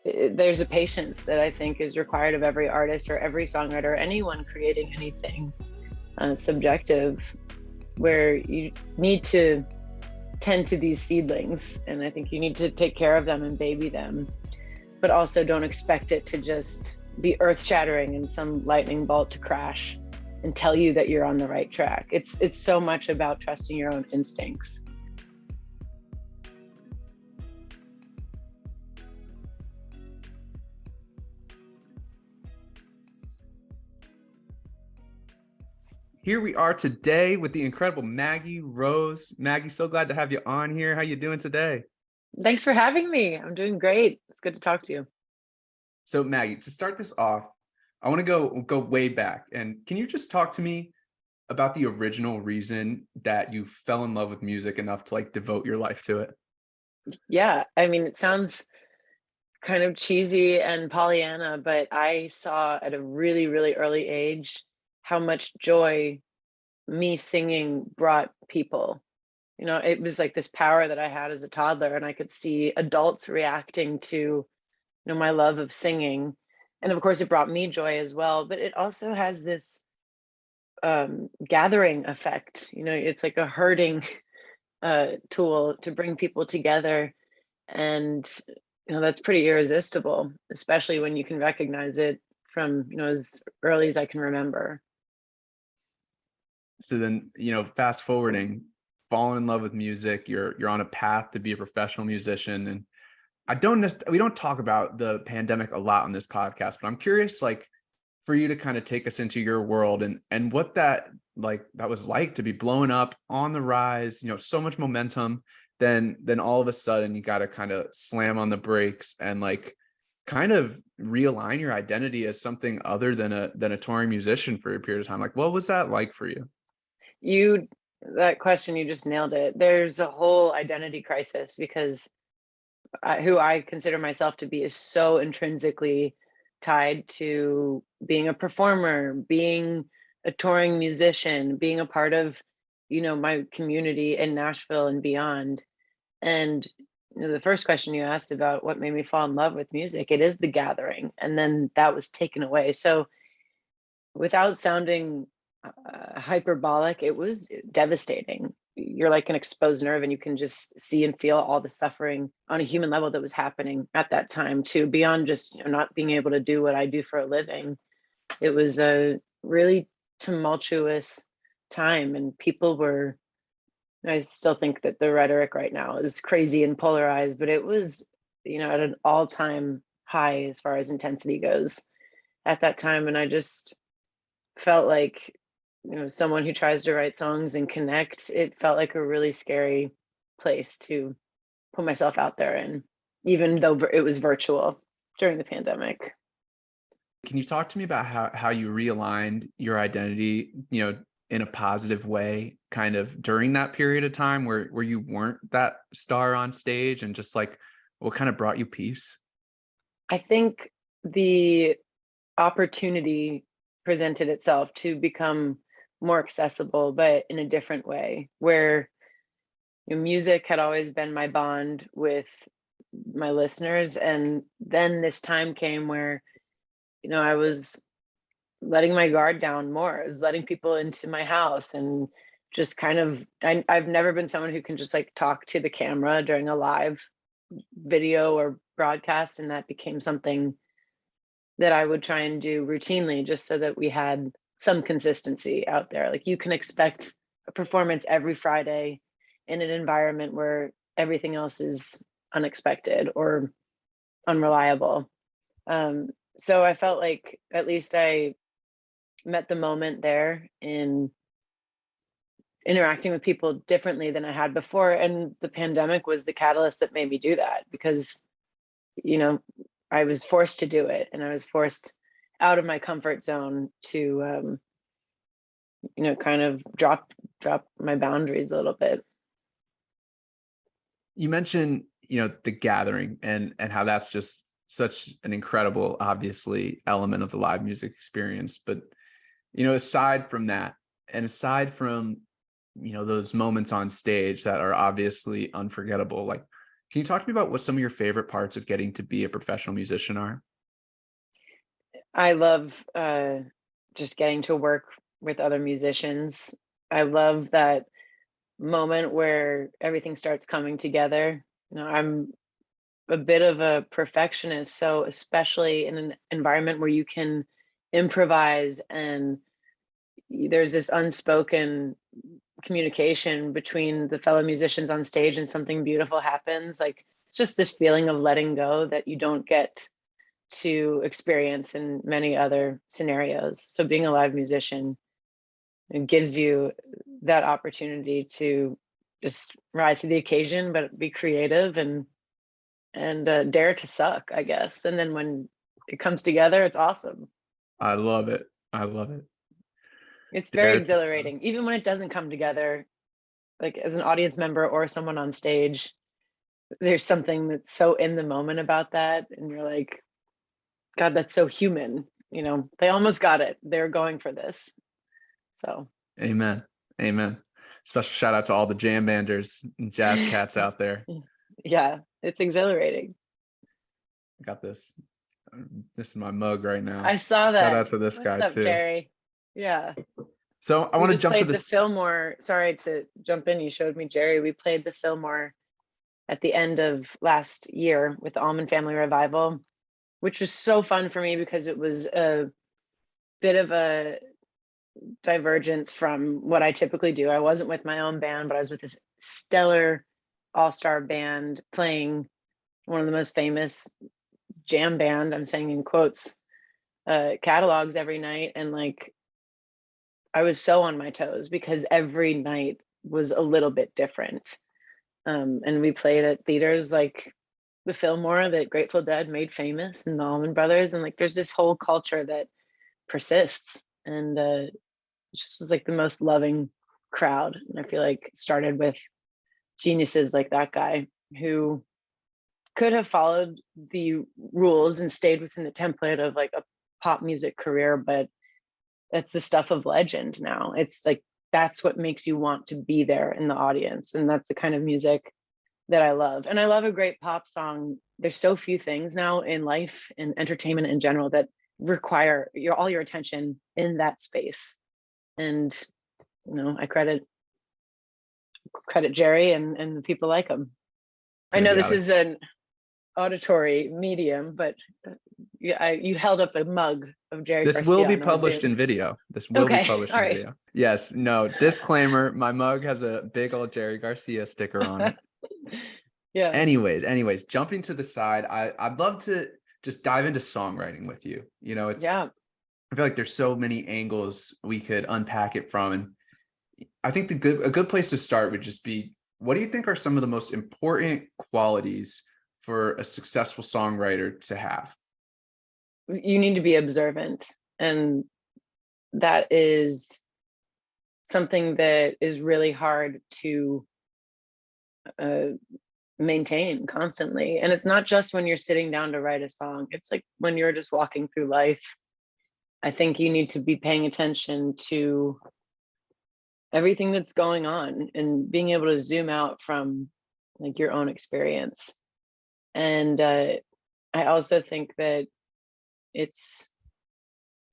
there's a patience that I think is required of every artist or every songwriter or anyone creating anything subjective, where you need to tend to these seedlings, and I think you need to take care of them and baby them, but also don't expect it to just be earth-shattering and some lightning bolt to crash and tell you that you're on the right track. It's so much about trusting your own instincts. Here we are today with the incredible Maggie Rose. Maggie, so glad to have you on here. How you doing today? Thanks for having me. I'm doing great. It's good to talk to you. So Maggie, to start this off, I want to go way back. And can you just talk to me about the original reason that you fell in love with music enough to like devote your life to it? Yeah, I mean, it sounds kind of cheesy and Pollyanna, but I saw at a really, really early age how much joy me singing brought people. It was like this power that I had as a toddler, and I could see adults reacting to, my love of singing. And of course, it brought me joy as well, but it also has this gathering effect. It's like a herding tool to bring people together. And that's pretty irresistible, especially when you can recognize it from as early as I can remember. So then, fast forwarding, falling in love with music, you're on a path to be a professional musician. And we don't talk about the pandemic a lot on this podcast, but I'm curious, like, for you to kind of take us into your world and what that was like to be blowing up on the rise, so much momentum. Then all of a sudden you got to kind of slam on the brakes and like kind of realign your identity as something other than a touring musician for a period of time. Like, what was that like for you? You That question, you just nailed it. There's a whole identity crisis because who I consider myself to be is so intrinsically tied to being a performer, being a touring musician, being a part of, my community in Nashville and beyond. And the first question you asked about what made me fall in love with music, it is the gathering, and then that was taken away. So without sounding hyperbolic, it was devastating. You're like an exposed nerve, and you can just see and feel all the suffering on a human level that was happening at that time too, beyond just not being able to do what I do for a living. It was a really tumultuous time, and people were, I still think that the rhetoric right now is crazy and polarized, but it was, at an all-time high as far as intensity goes at that time. And I just felt like, someone who tries to write songs and connect, it felt like a really scary place to put myself out there in, even though it was virtual during the pandemic. Can you talk to me about how you realigned your identity, in a positive way, kind of during that period of time where you weren't that star on stage, and just like what kind of brought you peace? I think the opportunity presented itself to become more accessible, but in a different way, where music had always been my bond with my listeners. And then this time came where, I was letting my guard down more. I was letting people into my house and just kind of, I've never been someone who can just like talk to the camera during a live video or broadcast. And that became something that I would try and do routinely, just so that we had some consistency out there. Like, you can expect a performance every Friday in an environment where everything else is unexpected or unreliable. So I felt like at least I met the moment there in interacting with people differently than I had before. And the pandemic was the catalyst that made me do that, because, you know, I was forced to do it, and I was forced out of my comfort zone to, kind of drop my boundaries a little bit. You mentioned, the gathering and how that's just such an incredible, obviously, element of the live music experience. But, aside from that, and aside from, those moments on stage that are obviously unforgettable, like, Can you talk to me about what some of your favorite parts of getting to be a professional musician are? I love just getting to work with other musicians. I love that moment where everything starts coming together. I'm a bit of a perfectionist, so especially in an environment where you can improvise and there's this unspoken communication between the fellow musicians on stage and something beautiful happens, like it's just this feeling of letting go that you don't get to experience in many other scenarios. So being a live musician, it gives you that opportunity to just rise to the occasion, but be creative and dare to suck, I guess. And then when it comes together, it's awesome. I love it. I love it. It's very Dare to suck. exhilarating, even when it doesn't come together. Like as an audience member or someone on stage, there's something that's so in the moment about that, and you're like, God, that's so human. They almost got it. They're going for this. So, Amen. Amen. Special shout out to all the jam banders and jazz cats out there. yeah, it's exhilarating. I got this. This is my mug right now. I saw Shout that. out to this What's guy up, too. Jerry? Yeah. So I We want to just jump to played the this. Fillmore. Sorry to jump in. You showed me Jerry. We played the Fillmore at the end of last year with the Allman Family Revival, which was so fun for me because it was a bit of a divergence from what I typically do. I wasn't with my own band, but I was with this stellar all-star band playing one of the most famous jam band, I'm saying in quotes, catalogs every night. And like, I was so on my toes because every night was a little bit different. And we played at theaters like the Fillmore that Grateful Dead made famous and the Allman Brothers. And like, there's this whole culture that persists. And it just was like the most loving crowd. And I feel like it started with geniuses like that guy who could have followed the rules and stayed within the template of like a pop music career, but that's the stuff of legend now. It's like that's what makes you want to be there in the audience. And that's the kind of music that I love. And I love a great pop song. There's so few things now in life and entertainment in general that require all your attention in that space. And I credit Jerry and the people like him. I Gonna know be this out of is an auditory medium, but you held up a mug of Jerry This will Garcia, be and I published assume. in video. This will be Okay, published all in right. video. Yes, no, disclaimer, my mug has a big old Jerry Garcia sticker on it. Yeah, Anyways, jumping to the side, I'd love to just dive into songwriting with you. yeah. I feel like there's so many angles we could unpack it from. And I think a good place to start would just be, what do you think are some of the most important qualities for a successful songwriter to have? You need to be observant, and that is something that is really hard to uh, maintain constantly. And it's not just when you're sitting down to write a song, it's like when you're just walking through life. I think you need to be paying attention to everything that's going on and being able to zoom out from like your own experience. And I also think that it's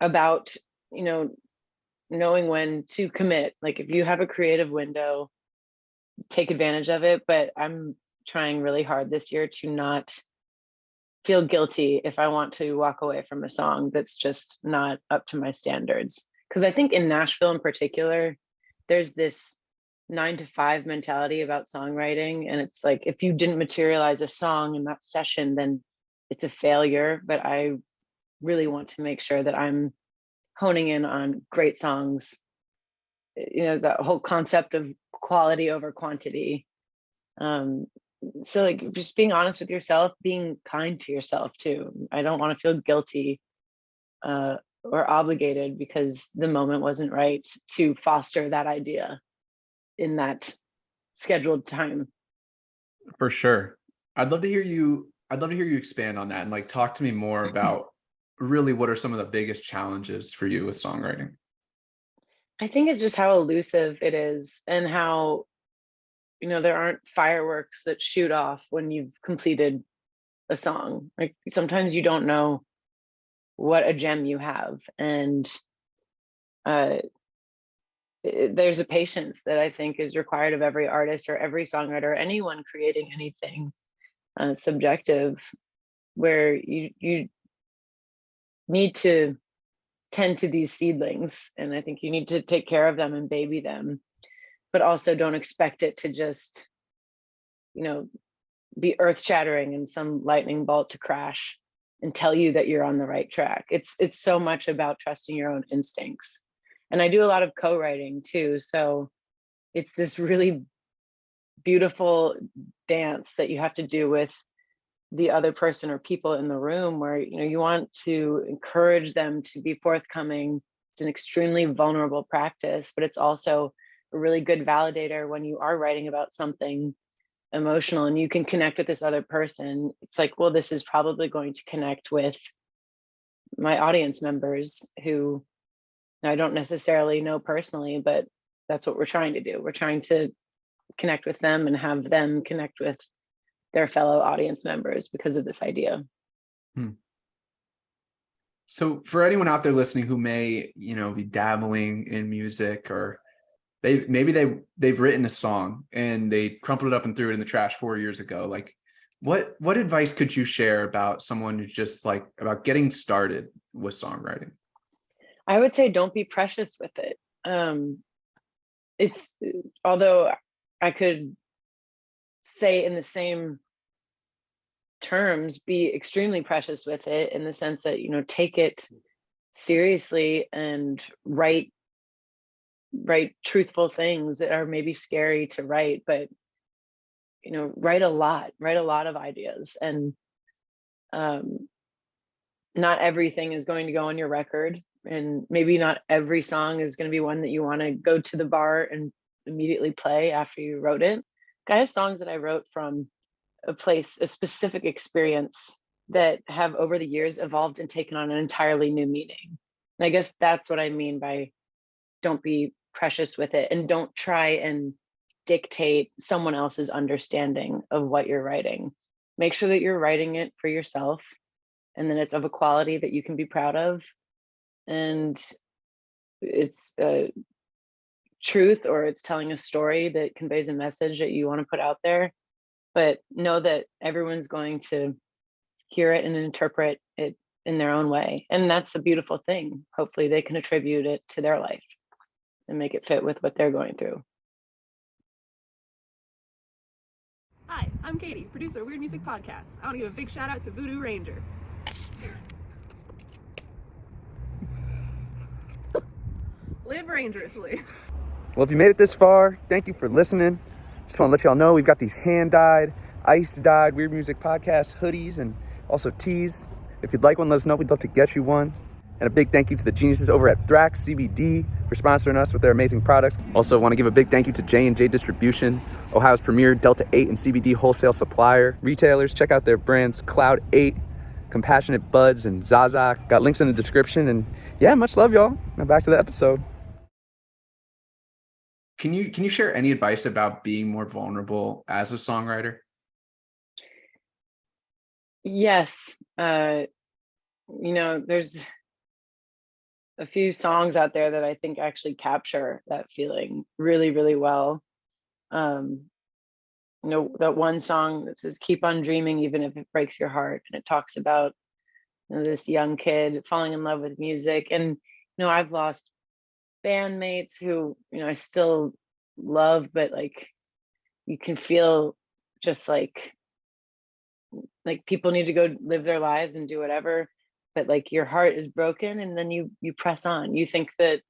about, knowing when to commit. Like if you have a creative window, take advantage of it. But I'm trying really hard this year to not feel guilty if I want to walk away from a song that's just not up to my standards. Because I think in Nashville in particular, there's this 9 to 5 mentality about songwriting. And it's like, if you didn't materialize a song in that session, then it's a failure. But I really want to make sure that I'm honing in on great songs, the whole concept of quality over quantity. So like just being honest with yourself, being kind to yourself too. I don't want to feel guilty or obligated because the moment wasn't right to foster that idea in that scheduled time. For sure. I'd love to hear you expand on that and like talk to me more about really what are some of the biggest challenges for you with songwriting? I think it's just how elusive it is and how there aren't fireworks that shoot off when you've completed a song. Like sometimes you don't know what a gem you have. And uh, there's a patience that I think is required of every artist or every songwriter, anyone creating anything subjective, where you need to tend to these seedlings. And I think you need to take care of them and baby them, but also don't expect it to just, be earth shattering and some lightning bolt to crash and tell you that you're on the right track. It's so much about trusting your own instincts. And I do a lot of co-writing too. So it's this really beautiful dance that you have to do with the other person or people in the room, where you want to encourage them to be forthcoming. It's an extremely vulnerable practice, but it's also a really good validator when you are writing about something emotional and you can connect with this other person. It's like, well, this is probably going to connect with my audience members who I don't necessarily know personally, but that's what we're trying to do. We're trying to connect with them and have them connect with their fellow audience members because of this idea. So for anyone out there listening who may, be dabbling in music, or they've written a song and they crumpled it up and threw it in the trash 4 years ago, like what advice could you share about someone who's just like about getting started with songwriting? I would say don't be precious with it. It's although I could say in the same terms, be extremely precious with it in the sense that, take it seriously and write truthful things that are maybe scary to write, but write a lot of ideas. And not everything is going to go on your record, and maybe not every song is going to be one that you want to go to the bar and immediately play after you wrote it. I have songs that I wrote from a specific experience that have over the years evolved and taken on an entirely new meaning. And I guess that's what I mean by don't be precious with it, and don't try and dictate someone else's understanding of what you're writing. Make sure that you're writing it for yourself, and then it's of a quality that you can be proud of. And it's truth, or it's telling a story that conveys a message that you want to put out there. But know that everyone's going to hear it and interpret it in their own way. And that's a beautiful thing. Hopefully they can attribute it to their life and make it fit with what they're going through. Hi, I'm Katie, producer of Weird Music Podcast. I want to give a big shout out to Voodoo Ranger. Live rangerously. Well, if you made it this far, thank you for listening. Just want to let y'all know we've got these hand-dyed, ice-dyed Weird Music Podcast hoodies and also tees. If you'd like one, let us know. We'd love to get you one. And a big thank you to the geniuses over at Thrax CBD for sponsoring us with their amazing products. Also want to give a big thank you to J&J Distribution, Ohio's premier Delta 8 and CBD wholesale supplier. Retailers, check out their brands Cloud 8, Compassionate Buds, and Zaza. Got links in the description. And yeah, much love, y'all. Now back to the episode. Can you share any advice about being more vulnerable as a songwriter? Yes. There's a few songs out there that I think actually capture that feeling really, really well. That one song that says, "Keep on dreaming, even if it breaks your heart." And it talks about this young kid falling in love with music. And, I've lost bandmates who, I still love, but like, you can feel just like people need to go live their lives and do whatever, but like your heart is broken, and then you press on. You think that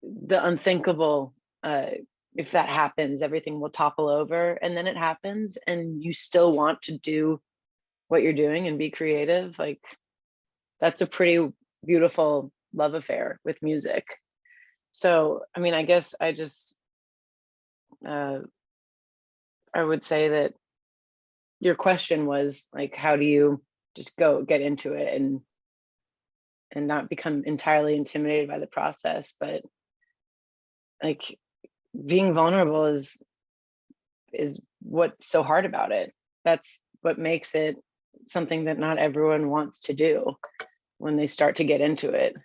the unthinkable, if that happens, everything will topple over, and then it happens, and you still want to do what you're doing and be creative. Like, that's a pretty beautiful love affair with music. So, I mean, I guess I just I would say that your question was like, how do you just go get into it and not become entirely intimidated by the process? But like, being vulnerable is is what's so hard about it. That's what makes it something that not everyone wants to do when they start to get into it.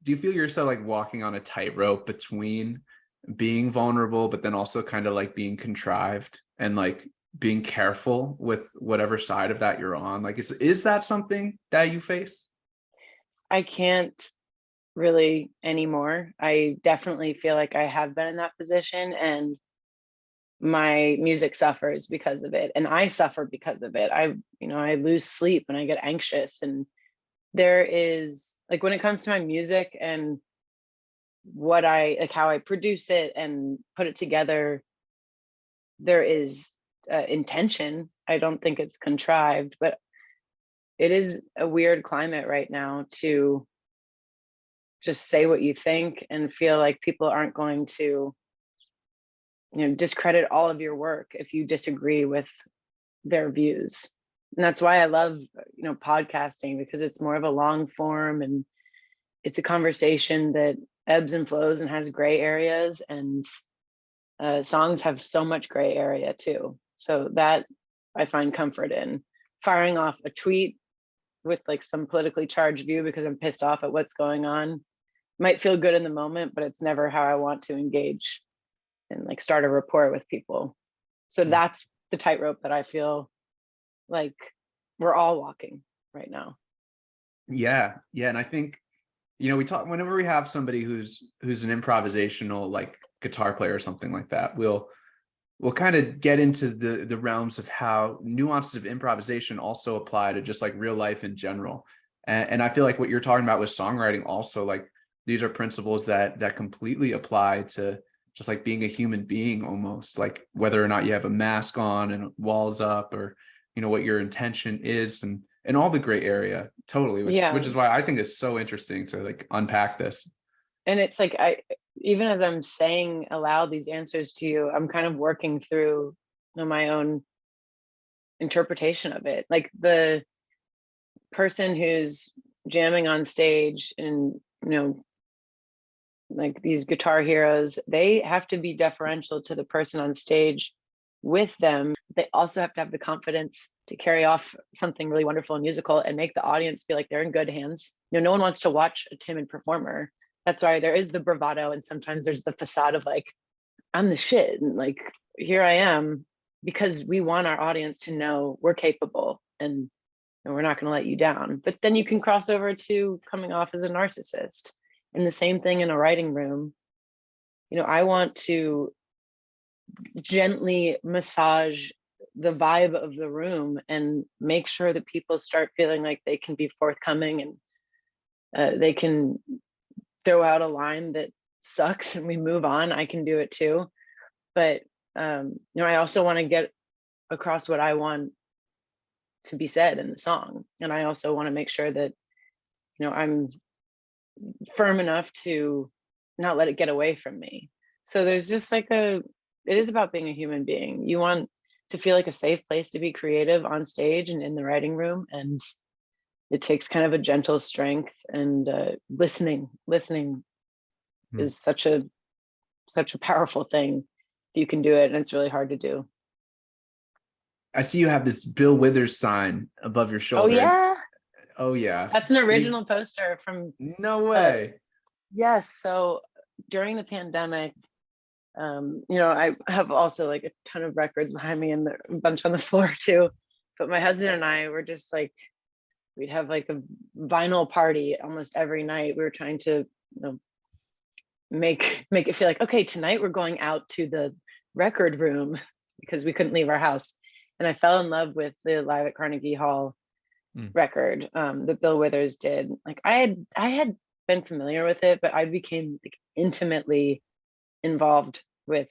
Do you feel yourself like walking on a tightrope between being vulnerable, but then also kind of like being contrived and like being careful with whatever side of that you're on? Like, is that something that you face? I can't really anymore. I definitely feel like I have been in that position, and my music suffers because of it, and I suffer because of it. I lose sleep and I get anxious, and there is like, when it comes to my music and what I like, how I produce it and put it together, there is intention. I don't think it's contrived, but it is a weird climate right now to just say what you think and feel like people aren't going to, discredit all of your work if you disagree with their views. And that's why I love, podcasting, because it's more of a long form, and it's a conversation that ebbs and flows and has gray areas, and songs have so much gray area too. So that I find comfort in. Firing off a tweet with like some politically charged view because I'm pissed off at what's going on might feel good in the moment, but it's never how I want to engage and like start a rapport with people. So that's the tightrope that I feel like we're all walking right now. Yeah. And I think, we talk whenever we have somebody who's an improvisational like guitar player or something like that, we'll kind of get into the realms of how nuances of improvisation also apply to just like real life in general. And I feel like what you're talking about with songwriting also, like, these are principles that completely apply to just like being a human being, almost like whether or not you have a mask on and walls up, or what your intention is, and all the gray area, totally, which is why I think it's so interesting to like unpack this. And it's like, even as I'm saying aloud these answers to you, I'm kind of working through my own interpretation of it. Like, the person who's jamming on stage and like these guitar heroes, they have to be deferential to the person on stage with them. They also have to have the confidence to carry off something really wonderful and musical and make the audience feel like they're in good hands. No one wants to watch a timid performer. That's why there is the bravado, and sometimes there's the facade of like, I'm the shit, and like, here I am, because we want our audience to know we're capable and we're not going to let you down. But then you can cross over to coming off as a narcissist. And the same thing in a writing room. I want to gently massage the vibe of the room and make sure that people start feeling like they can be forthcoming, and they can throw out a line that sucks and we move on. I can do it too. But I also want to get across what I want to be said in the song, and I also want to make sure that I'm firm enough to not let it get away from me. So there's just like it is about being a human being. You want to feel like a safe place to be creative on stage and in the writing room, and it takes kind of a gentle strength, and listening is such a powerful thing if you can do it, and it's really hard to do. I see you have this Bill Withers sign above your shoulder. Oh yeah, that's an original poster from no way. Yes. So during the pandemic, I have also like a ton of records behind me and a bunch on the floor too. But my husband and I were just like, we'd have like a vinyl party almost every night. We were trying to make it feel like, okay, tonight we're going out to the record room, because we couldn't leave our house. And I fell in love with the Live at Carnegie Hall record that Bill Withers did. Like, I had been familiar with it, but I became like intimately involved with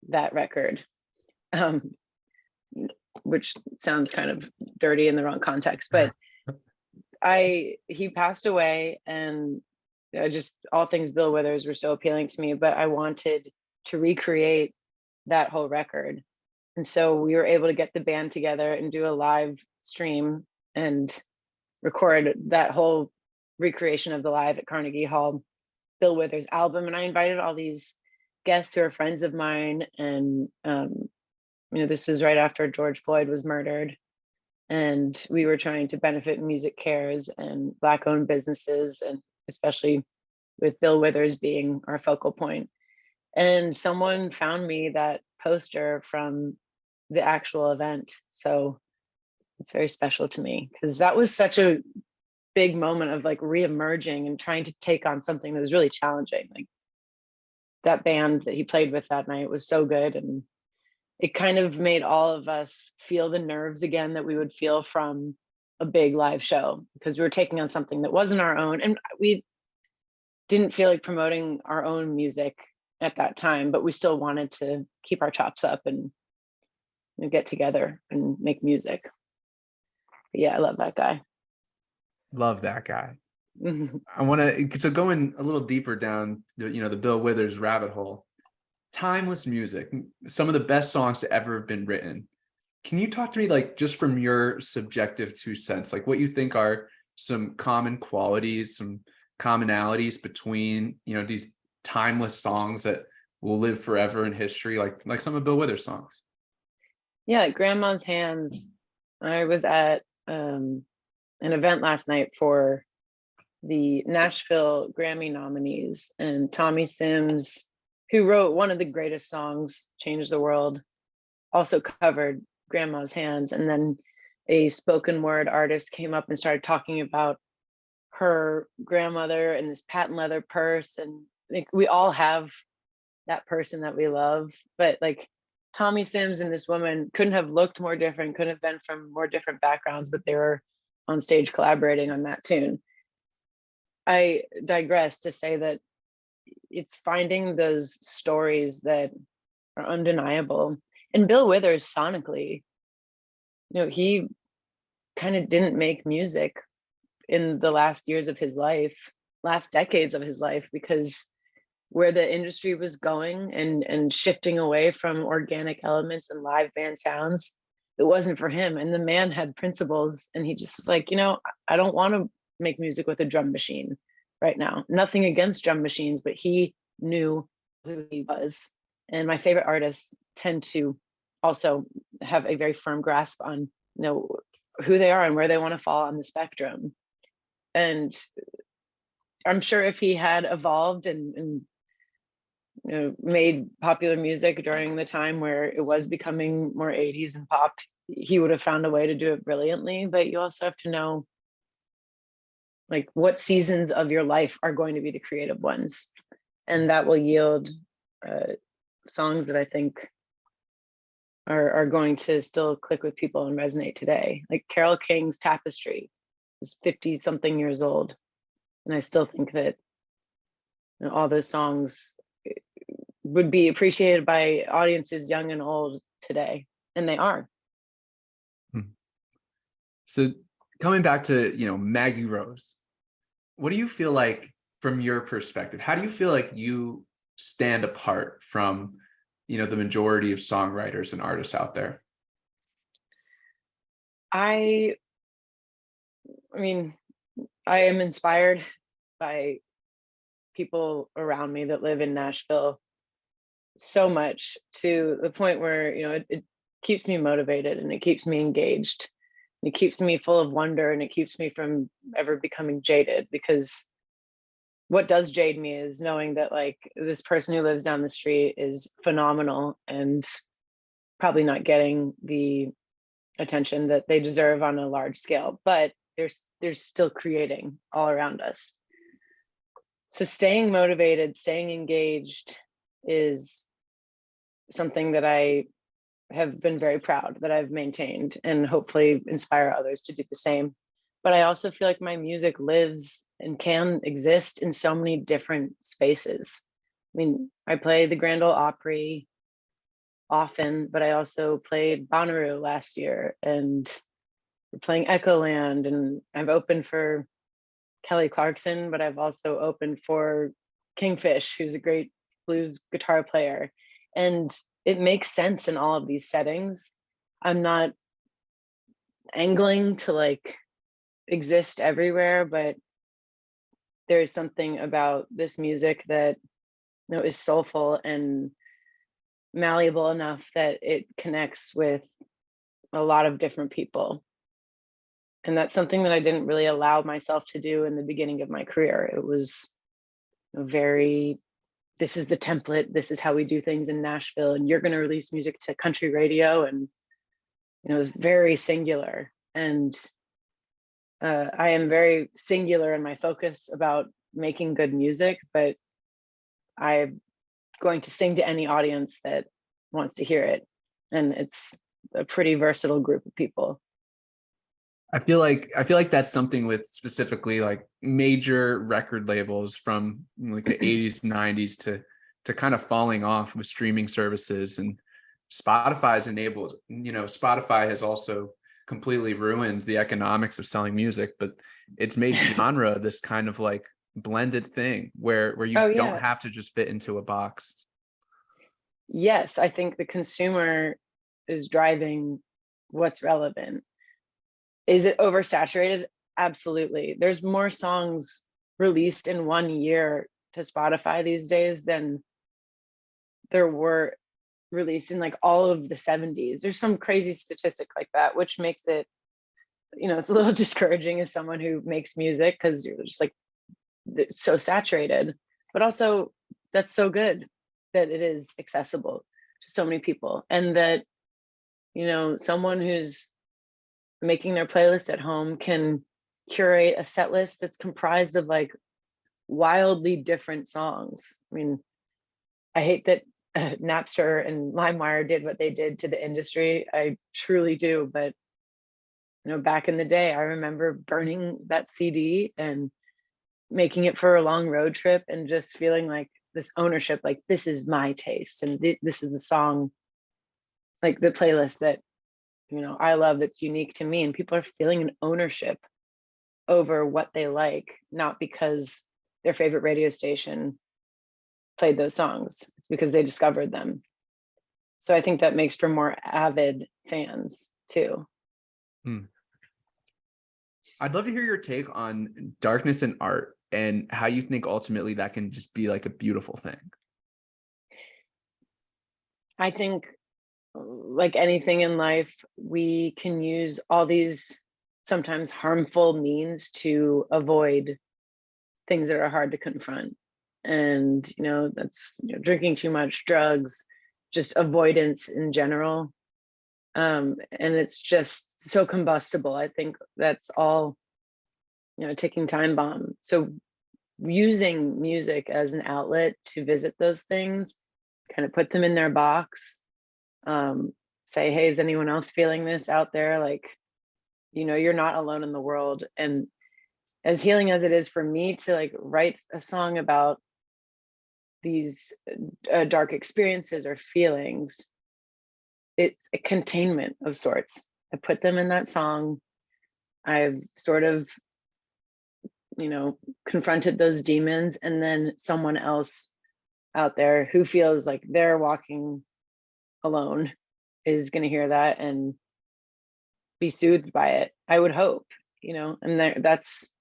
that record, which sounds kind of dirty in the wrong context, but he passed away, and just all things Bill Withers were so appealing to me, but I wanted to recreate that whole record. And so we were able to get the band together and do a live stream and record that whole recreation of the Live at Carnegie Hall Bill Withers album. And I invited all these guests who are friends of mine, and this was right after George Floyd was murdered, and we were trying to benefit Music Cares and Black-owned businesses, and especially with Bill Withers being our focal point. And someone found me that poster from the actual event. So it's very special to me because that was such a big moment of like re-emerging and trying to take on something that was really challenging. Like that band that he played with that night was so good, and it kind of made all of us feel the nerves again that we would feel from a big live show, because we were taking on something that wasn't our own, and we didn't feel like promoting our own music at that time, but we still wanted to keep our chops up and get together and make music. But yeah, I love that guy. Love that guy. I want to, so going a little deeper down, the Bill Withers rabbit hole. Timeless music, some of the best songs to ever have been written. Can you talk to me, like, just from your subjective 2 cents, like what you think are some common qualities, some commonalities between, these timeless songs that will live forever in history, like some of Bill Withers songs? Yeah, Grandma's Hands. I was at an event last night for the Nashville Grammy nominees, and Tommy Sims, who wrote one of the greatest songs, Change the World, also covered Grandma's Hands. And then a spoken word artist came up and started talking about her grandmother and this patent leather purse. And like, we all have that person that we love, but like Tommy Sims and this woman couldn't have looked more different, couldn't have been from more different backgrounds, but they were on stage collaborating on that tune. I digress to say that it's finding those stories that are undeniable. And Bill Withers, sonically, he kind of didn't make music in the last years of his life, last decades of his life, because where the industry was going and shifting away from organic elements and live band sounds, it wasn't for him. And the man had principles, and he just was like, I don't want to make music with a drum machine right now. Nothing against drum machines, but he knew who he was. And my favorite artists tend to also have a very firm grasp on, who they are and where they want to fall on the spectrum. And I'm sure if he had evolved and made popular music during the time where it was becoming more 80s and pop, he would have found a way to do it brilliantly. But you also have to know, like, what seasons of your life are going to be the creative ones, and that will yield songs that I think are going to still click with people and resonate today. Like Carole King's Tapestry was 50 something years old, and I still think that all those songs would be appreciated by audiences young and old today, and they are. So coming back to Maggie Rose, what do you feel like, from your perspective, how do you feel like you stand apart from the majority of songwriters and artists out there? I mean, I am inspired by people around me that live in Nashville so much, to the point where it keeps me motivated, and it keeps me engaged, and it keeps me full of wonder, and it keeps me from ever becoming jaded. Because what does jade me is knowing that, like, this person who lives down the street is phenomenal and probably not getting the attention that they deserve on a large scale, but they're still creating all around us. So staying motivated, staying engaged is something that I have been very proud that I've maintained, and hopefully inspire others to do the same. But I also feel like my music lives and can exist in so many different spaces. I mean, I play the Grand Ole Opry often, but I also played Bonnaroo last year, and we're playing Echoland, and I've opened for Kelly Clarkson, but I've also opened for Kingfish, who's a great blues guitar player. And it makes sense in all of these settings. I'm not angling to like exist everywhere, but there's something about this music that is soulful and malleable enough that it connects with a lot of different people. And that's something that I didn't really allow myself to do in the beginning of my career. It was very, this is the template, this is how we do things in Nashville, and you're going to release music to country radio. And it was very singular. And I am very singular in my focus about making good music, but I'm going to sing to any audience that wants to hear it. And it's a pretty versatile group of people. I feel like that's something with specifically like major record labels from like the 80s, 90s to kind of falling off with streaming services. And Spotify's enabled, Spotify has also completely ruined the economics of selling music, but it's made genre this kind of like blended thing where you don't have to just fit into a box. Yes, I think the consumer is driving what's relevant. Is it oversaturated? Absolutely. There's more songs released in 1 year to Spotify these days than there were released in like all of the 70s. There's some crazy statistic like that, which makes it, it's a little discouraging as someone who makes music, because you're just like, it's so saturated. But also that's so good that it is accessible to so many people, and that someone who's making their playlist at home can curate a set list that's comprised of like wildly different songs. I mean, I hate that Napster and LimeWire did what they did to the industry. I truly do. But back in the day, I remember burning that CD and making it for a long road trip and just feeling like this ownership, like this is my taste, and this is the song, like the playlist that I love, that's unique to me. And people are feeling an ownership over what they like, not because their favorite radio station played those songs. It's because they discovered them. So I think that makes for more avid fans too. I'd love to hear your take on darkness in art and how you think ultimately that can just be like a beautiful thing. I think, like anything in life, we can use all these sometimes harmful means to avoid things that are hard to confront. And, that's drinking too much, drugs, just avoidance in general. And it's just so combustible. I think that's all, ticking time bomb. So using music as an outlet to visit those things, kind of put them in their box, say, hey, is anyone else feeling this out there? Like, you're not alone in the world. And as healing as it is for me to like write a song about these dark experiences or feelings, it's a containment of sorts. I put them in that song. I've sort of, confronted those demons, and then someone else out there who feels like they're walking alone is going to hear that and be soothed by it, I would hope, and that's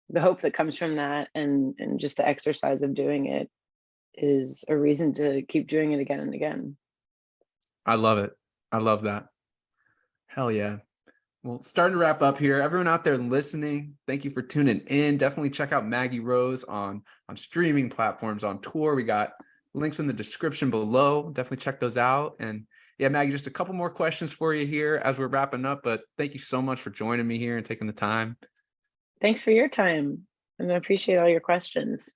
the hope that comes from that. And just the exercise of doing it is a reason to keep doing it again and again. I love it. I love that. Hell yeah. Well, starting to wrap up here. Everyone out there listening, thank you for tuning in. Definitely check out Maggie Rose on streaming platforms, on tour. We got links in the description below. Definitely check those out. And yeah, Maggie, just a couple more questions for you here as we're wrapping up, but thank you so much for joining me here and taking the time. Thanks for your time, and I appreciate all your questions.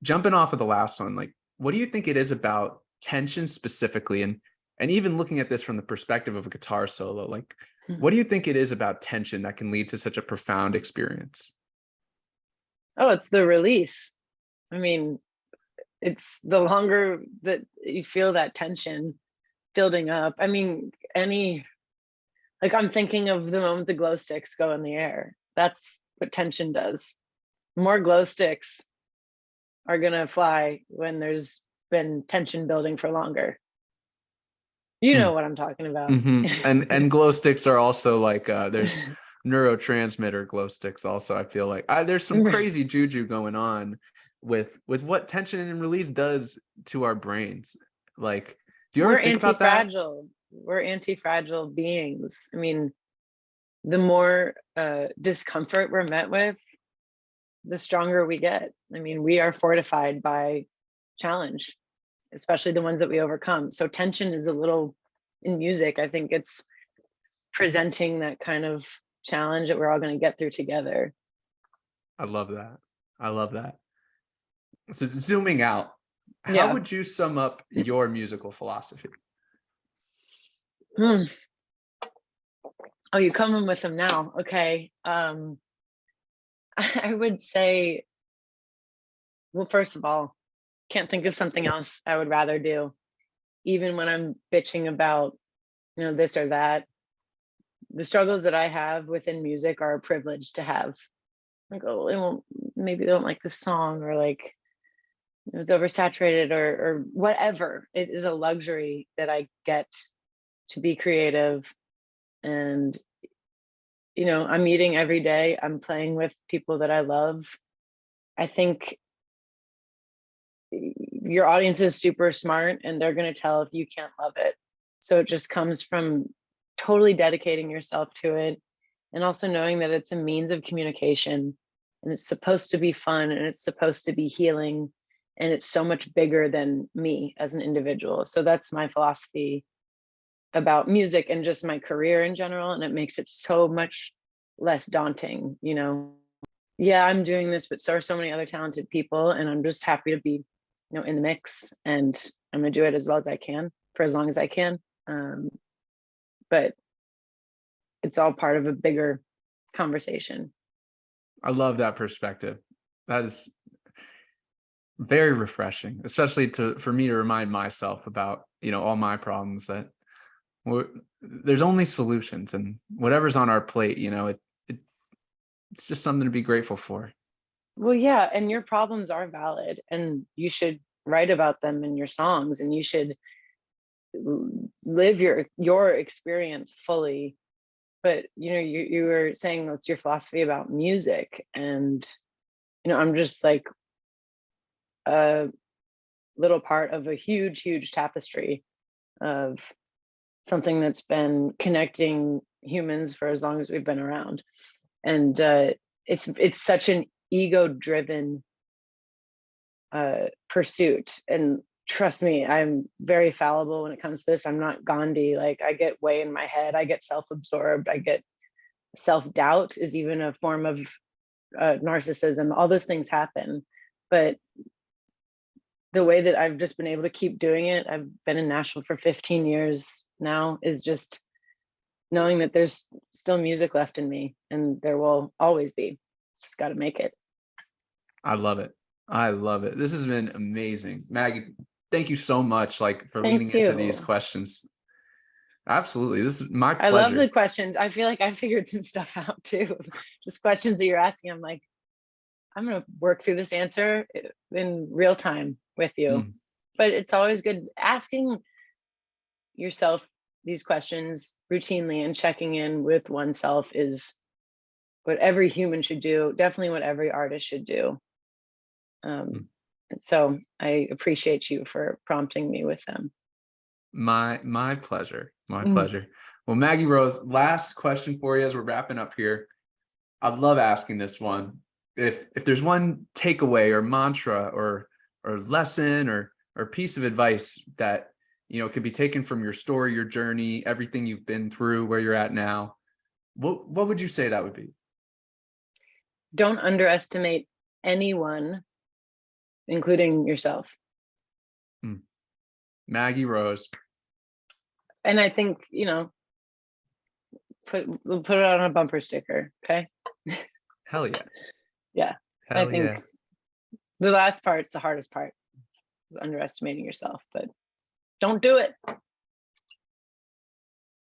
Jumping off of the last one, like, what do you think it is about tension specifically, and even looking at this from the perspective of a guitar solo, like, what do you think it is about tension that can lead to such a profound experience? Oh, it's the release. I mean, it's the longer that you feel that tension building up. I mean, I'm thinking of the moment the glow sticks go in the air. That's what tension does. More glow sticks are gonna fly when there's been tension building for longer. You know what I'm talking about. And glow sticks are also like there's neurotransmitter glow sticks also. I feel like there's some crazy juju going on with what tension and release does to our brains. Like, do you We're ever think about that? anti-fragile. We're anti-fragile beings. I mean, the more discomfort we're met with, the stronger we get. I mean, we are fortified by challenge, especially the ones that we overcome. So tension is a little, in music, I think it's presenting that kind of challenge that we're all going to get through together. I love that. I love that. So zooming out, how Yeah. would you sum up your musical philosophy? Oh, you coming with them now? Okay. I would say, well, first of all, can't think of something else I would rather do. Even when I'm bitching about, this or that, the struggles that I have within music are a privilege to have. Like, oh, maybe they don't like the song, or like it's oversaturated, or whatever. It is a luxury that I get to be creative. And I'm eating every day. I'm playing with people that I love. I think your audience is super smart, and they're going to tell if you can't love it. So it just comes from totally dedicating yourself to it, and also knowing that it's a means of communication, and it's supposed to be fun, and it's supposed to be healing, and it's so much bigger than me as an individual. So that's my philosophy about music and just my career in general, and it makes it so much less daunting. Yeah, I'm doing this, but so are so many other talented people, and I'm just happy to be in the mix, and I'm gonna do it as well as I can for as long as I can. But it's all part of a bigger conversation. I love that perspective. That is very refreshing, especially for me to remind myself about, all my problems, that there's only solutions, and whatever's on our plate, it's just something to be grateful for. Well, yeah, and your problems are valid, and you should write about them in your songs, and you should live your experience fully. But you were saying that's your philosophy about music, and I'm just like a little part of a huge tapestry of something that's been connecting humans for as long as we've been around. And it's such an ego-driven pursuit. And trust me, I'm very fallible when it comes to this. I'm not Gandhi. Like, I get way in my head. I get self-absorbed. I get self-doubt is even a form of narcissism. All those things happen. But the way that I've just been able to keep doing it, I've been in Nashville for 15 years now, is just knowing that there's still music left in me, and there will always be. Just got to make it. I love it. I love it. This has been amazing. Maggie, thank you so much for leaning into these questions. Absolutely. This is my pleasure. I love the questions. I feel like I figured some stuff out too. Just questions that you're asking. I'm like, I'm going to work through this answer in real time with you. But it's always good asking yourself these questions routinely, and checking in with oneself is what every human should do. Definitely what every artist should do. And so I appreciate you for prompting me with them. My pleasure. My pleasure. Well, Maggie Rose, last question for you as we're wrapping up here. I love asking this one. If there's one takeaway or mantra or lesson or piece of advice that could be taken from your story, your journey, everything you've been through, where you're at now, what would you say that would be? Don't underestimate anyone, including yourself. Maggie Rose. And I think, we'll put it on a bumper sticker. Okay. Hell yeah. Yeah. Hell I think the last part's the hardest part, is underestimating yourself, but don't do it.